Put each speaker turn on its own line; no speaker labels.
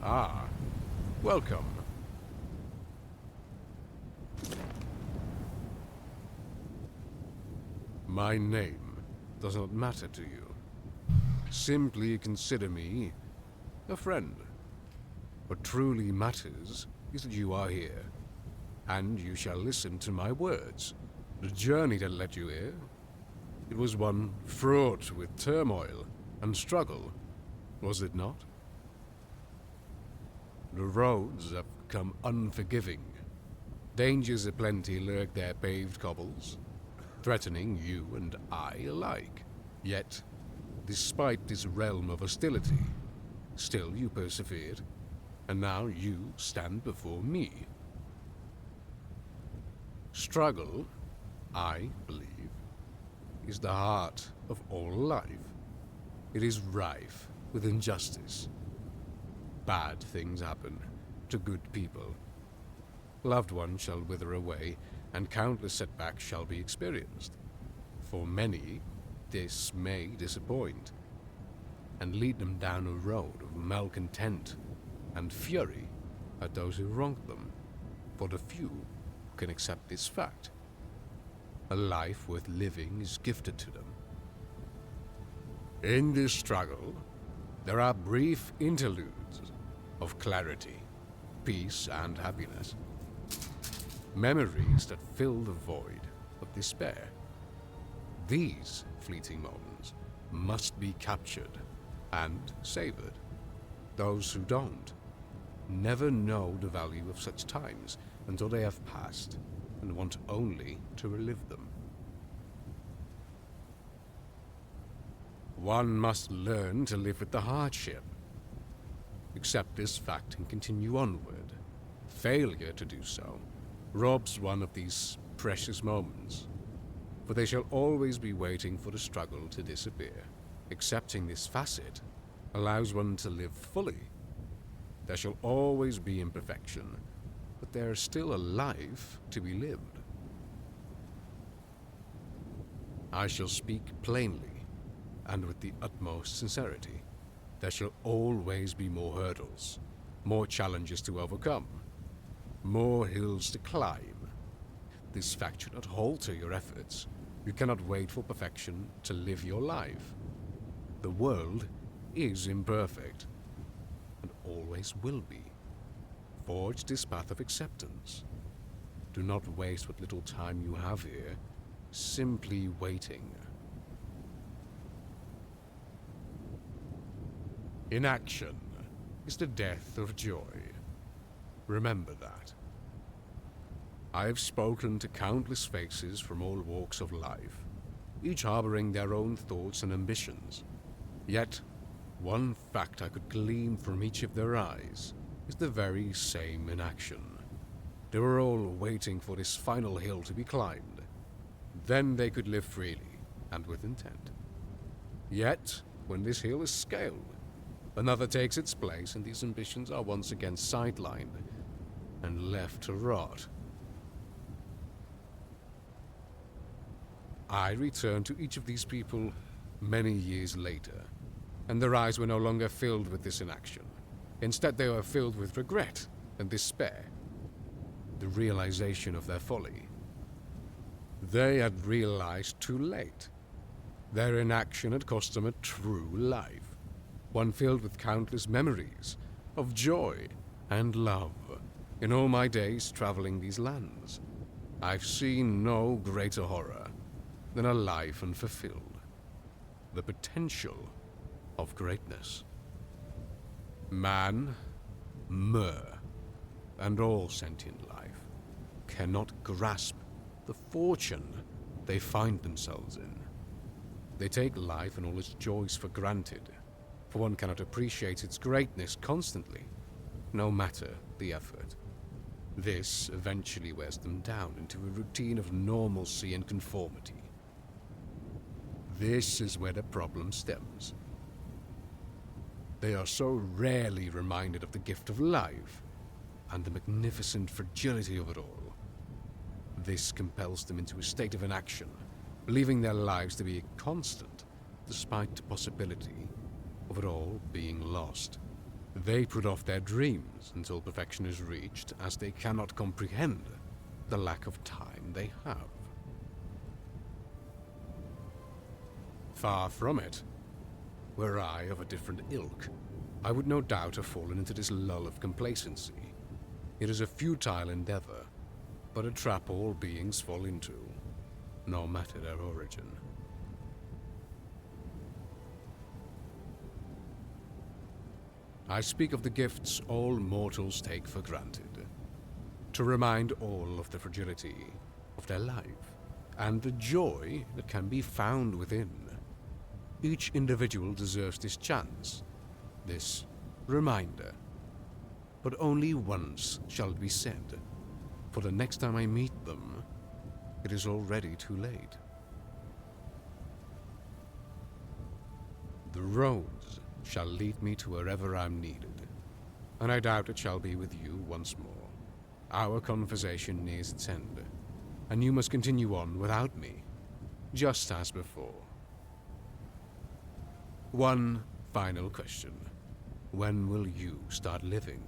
Ah, welcome. My name does not matter to you. Simply consider me a friend. What truly matters is that you are here, and you shall listen to my words. The journey that led you here, it was one fraught with turmoil and struggle, was it not? The roads have become unforgiving. Dangers aplenty lurk their paved cobbles, threatening you and I alike. Yet, despite this realm of hostility, still you persevered, and now you stand before me. Struggle, I believe, is the heart of all life. It is rife with injustice. Bad things happen to good people. Loved ones shall wither away, and countless setbacks shall be experienced. For many, this may disappoint, and lead them down a road of malcontent and fury at those who wronged them. For the few can accept this fact. A life worth living is gifted to them. In this struggle, there are brief interludes of clarity, peace, and happiness. Memories that fill the void of despair. These fleeting moments must be captured and savored. Those who don't never know the value of such times until they have passed and want only to relive them. One must learn to live with the hardship. Accept this fact and continue onward. Failure to do so robs one of these precious moments, for they shall always be waiting for the struggle to disappear. Accepting this facet allows one to live fully. There shall always be imperfection, but there is still a life to be lived. I shall speak plainly and with the utmost sincerity. There shall always be more hurdles, more challenges to overcome, more hills to climb. This fact should not halter your efforts. You cannot wait for perfection to live your life. The world is imperfect, and always will be. Forge this path of acceptance. Do not waste what little time you have here, simply waiting. Inaction is the death of joy. Remember that. I have spoken to countless faces from all walks of life, each harboring their own thoughts and ambitions. Yet, one fact I could glean from each of their eyes is the very same inaction. They were all waiting for this final hill to be climbed. Then they could live freely and with intent. Yet, when this hill is scaled, another takes its place, and these ambitions are once again sidelined and left to rot. I returned to each of these people many years later, and their eyes were no longer filled with this inaction. Instead, they were filled with regret and despair, the realization of their folly. They had realized too late. Their inaction had cost them a true life, one filled with countless memories of joy and love. In all my days traveling these lands, I've seen no greater horror than a life unfulfilled, the potential of greatness. Man, mer, and all sentient life cannot grasp the fortune they find themselves in. They take life and all its joys for granted, for one cannot appreciate its greatness constantly, no matter the effort. This eventually wears them down into a routine of normalcy and conformity. This is where the problem stems. They are so rarely reminded of the gift of life and the magnificent fragility of it all. This compels them into a state of inaction, believing their lives to be constant, despite the possibility of it all being lost. They put off their dreams until perfection is reached, as they cannot comprehend the lack of time they have. Far from it. Were I of a different ilk, I would no doubt have fallen into this lull of complacency. It is a futile endeavor, but a trap all beings fall into, no matter their origin. I speak of the gifts all mortals take for granted, to remind all of the fragility of their life, and the joy that can be found within. Each individual deserves this chance, this reminder. But only once shall it be said, for the next time I meet them, it is already too late. The roads shall lead me to wherever I'm needed, and I doubt it shall be with you once more. Our conversation nears its end, and you must continue on without me, just as before. One final question. When will you start living?